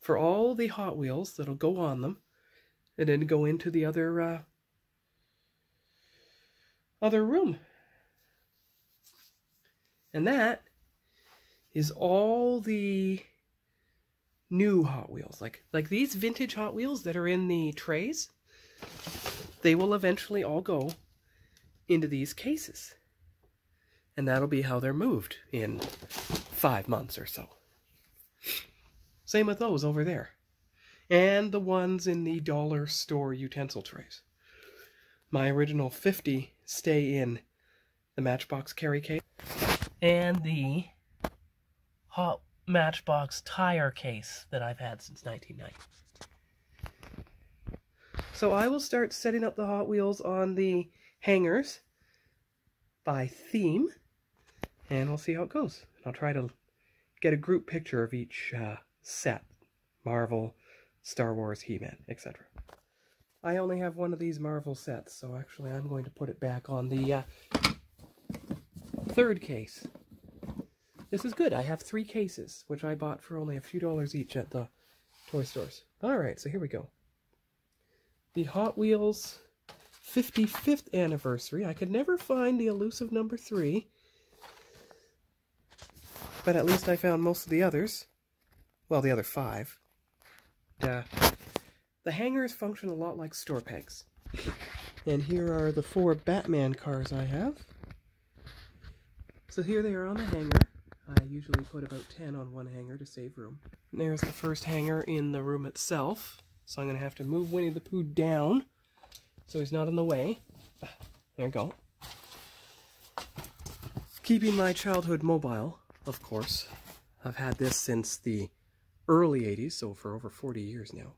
for all the Hot Wheels that'll go on them, and then go into the other room. And that is all the new Hot Wheels. Like these vintage Hot Wheels that are in the trays, they will eventually all go into these cases. And that'll be how they're moved in 5 months or so. Same with those over there. And the ones in the dollar store utensil trays. My original 50 stay in the Matchbox carry case. And the Hot Matchbox tire case that I've had since 1990. So I will start setting up the Hot Wheels on the hangers by theme, and we'll see how it goes. I'll try to get a group picture of each set. Marvel, Star Wars, He-Man, etc. I only have one of these Marvel sets, so actually I'm going to put it back on the third case. This is good. I have 3 cases, which I bought for only a few dollars each at the toy stores. Alright, so here we go. The Hot Wheels 55th anniversary. I could never find the elusive number 3, but at least I found most of the others. Well, the other 5. The hangers function a lot like store pegs. And here are the 4 Batman cars I have. So here they are on the hanger. I usually put about 10 on one hanger to save room. And there's the first hanger in the room itself. So I'm going to have to move Winnie the Pooh down so he's not in the way. There we go. Keeping my childhood mobile, of course. I've had this since the early 80s, so for over 40 years now.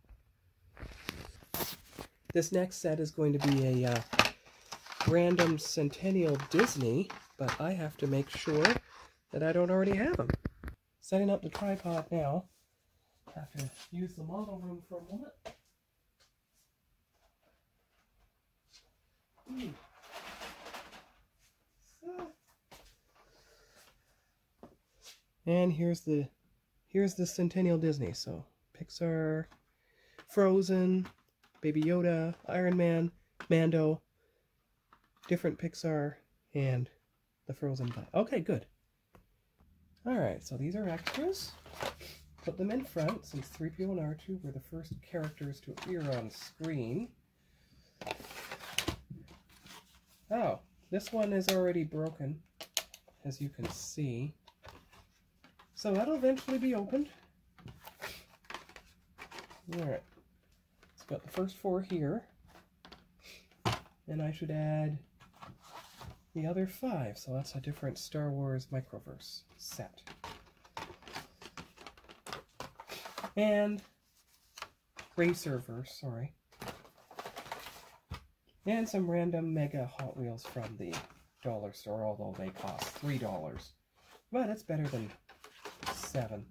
This next set is going to be a random Centennial Disney, but I have to make sure that I don't already have them. Setting up the tripod now. Have to use the model room for a moment. And here's the Centennial Disney. So Pixar, Frozen, Baby Yoda, Iron Man, Mando, different Pixar, and the Frozen Bud. Okay, good. Alright, so these are extras. Put them in front, since 3PO and R2 were the first characters to appear on screen. Oh, this one is already broken, as you can see. So that'll eventually be opened. Alright, it's got the first 4 here. And I should add the other 5, so that's a different Star Wars Microverse set. And Racerverse, sorry. And some random Mega Hot Wheels from the dollar store, although they cost $3. But it's better than 7.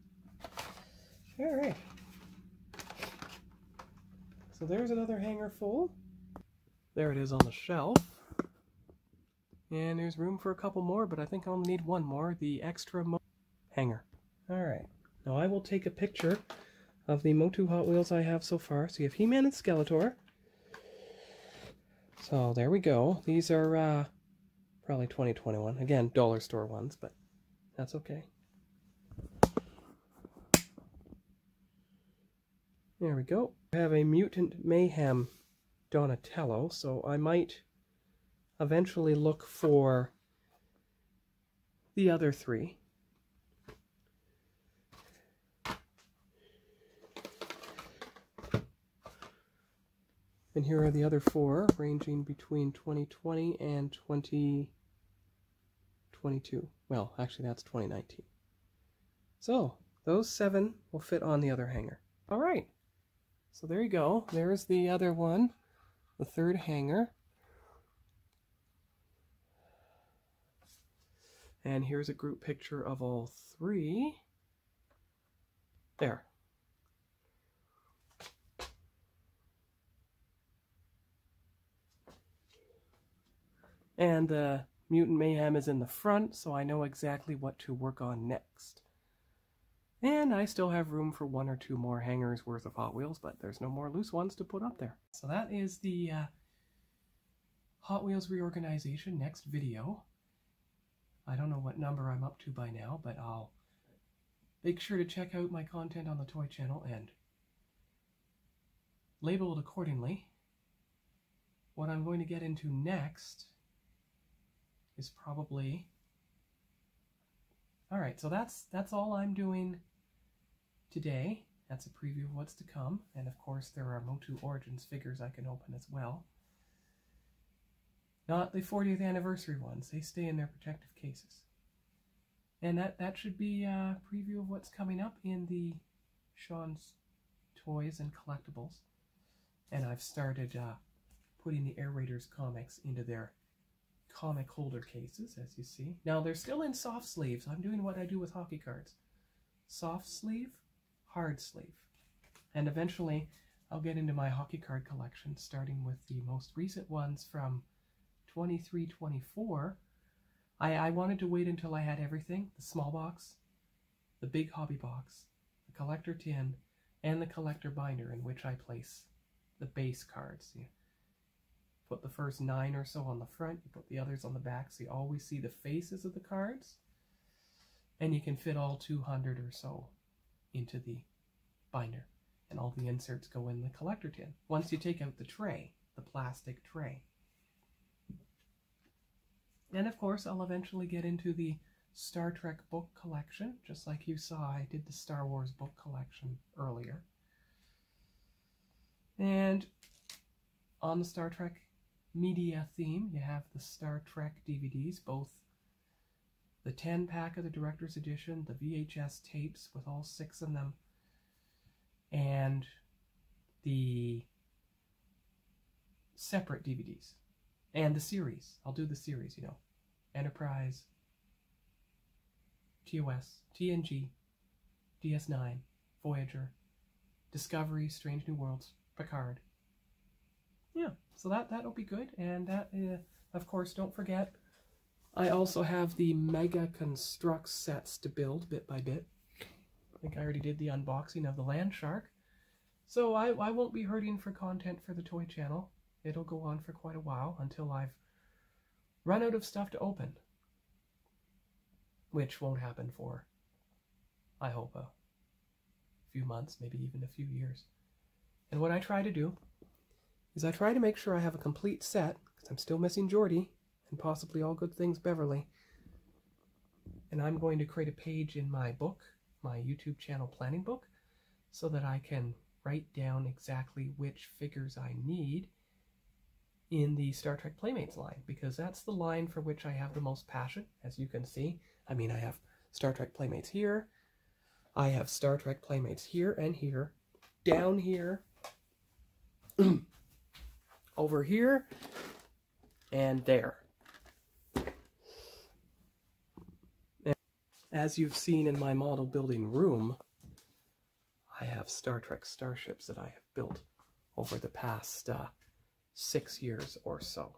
Alright. So there's another hanger full. There it is on the shelf. And there's room for a couple more, but I think I'll need one more, the extra hanger. Alright. Now I will take a picture of the Motu Hot Wheels I have so far. So you have He-Man and Skeletor. So there we go. These are probably 2021. Again, dollar store ones, but that's okay. There we go. I have a Mutant Mayhem Donatello, so I might eventually look for the other 3. And here are the other 4, ranging between 2020 and 2022. Well, actually that's 2019. So, those 7 will fit on the other hanger. Alright, so there you go. There's the other one, the 3rd hanger. And here's a group picture of all 3. There. And the Mutant Mayhem is in the front, so I know exactly what to work on next. And I still have room for 1 or 2 more hangers worth of Hot Wheels, but there's no more loose ones to put up there. So that is the Hot Wheels reorganization next video. I don't know what number I'm up to by now, but I'll make sure to check out my content on the Toy Channel and label it accordingly. What I'm going to get into next is probably... Alright, so that's all I'm doing today. That's a preview of what's to come, and of course there are Motu Origins figures I can open as well. Not the 40th anniversary ones, they stay in their protective cases. And that should be a preview of what's coming up in the Sean's Toys and Collectibles. And I've started putting the Air Raiders comics into their comic holder cases, as you see. Now they're still in soft sleeves. I'm doing what I do with hockey cards. Soft sleeve, hard sleeve. And eventually I'll get into my hockey card collection, starting with the most recent ones from 23-24. I wanted to wait until I had everything, the small box, the big hobby box, the collector tin, and the collector binder in which I place the base cards. You put the first 9 or so on the front, you put the others on the back, so you always see the faces of the cards, and you can fit all 200 or so into the binder, and all the inserts go in the collector tin. Once you take out the tray, the plastic tray. And of course, I'll eventually get into the Star Trek book collection, just like you saw I did the Star Wars book collection earlier. And on the Star Trek media theme, you have the Star Trek DVDs, both the 10-pack of the Director's Edition, the VHS tapes with all 6 of them, and the separate DVDs. And the series. I'll do the series, you know. Enterprise, TOS, TNG, DS9, Voyager, Discovery, Strange New Worlds, Picard. Yeah, so that'll be good. And that, of course, don't forget, I also have the Mega Construct sets to build bit by bit. I think I already did the unboxing of the Land Shark. So I won't be hurting for content for the Toy Channel. It'll go on for quite a while until I've run out of stuff to open. Which won't happen for, I hope, a few months, maybe even a few years. And what I try to do is I try to make sure I have a complete set, because I'm still missing Geordi, and possibly All Good Things Beverly. And I'm going to create a page in my book, my YouTube channel planning book, so that I can write down exactly which figures I need in the Star Trek Playmates line, because that's the line for which I have the most passion, as you can see. I mean, I have Star Trek Playmates here, I have Star Trek Playmates here and here, down here, over here, and there. And as you've seen in my model building room, I have Star Trek starships that I have built over the past 6 years or so.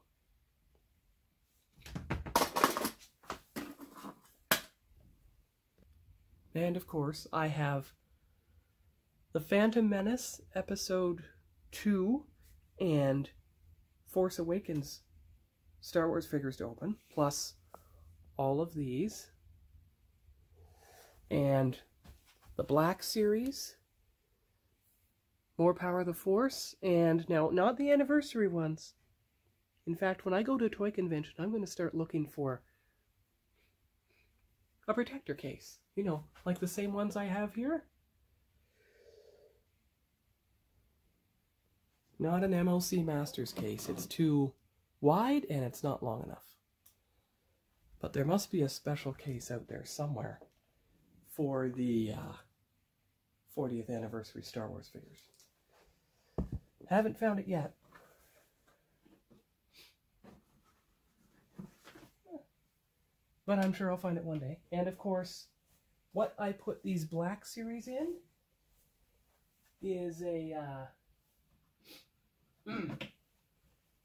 And of course, I have The Phantom Menace Episode 2 and Force Awakens Star Wars figures to open, plus all of these, and the Black Series, More Power of the Force, and now, not the anniversary ones. In fact, when I go to a toy convention, I'm going to start looking for a protector case. You know, like the same ones I have here. Not an MLC Masters case. It's too wide and it's not long enough. But there must be a special case out there somewhere for the 40th anniversary Star Wars figures. Haven't found it yet. But I'm sure I'll find it one day. And of course, what I put these Black Series in is a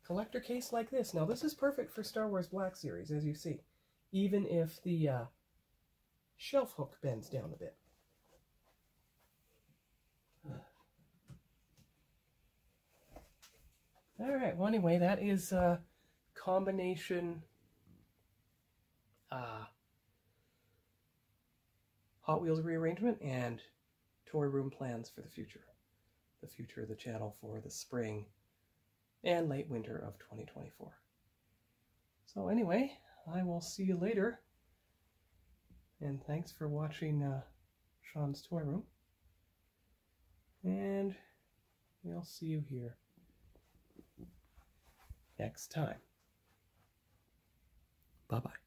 collector case like this. Now this is perfect for Star Wars Black Series, as you see, even if the shelf hook bends down a bit. All right. Well, anyway, that is combination Hot Wheels rearrangement and toy room plans for the future. The future of the channel for the spring and late winter of 2024. So anyway, I will see you later. And thanks for watching Sean's Toy Room. And we'll see you here next time. Bye-bye.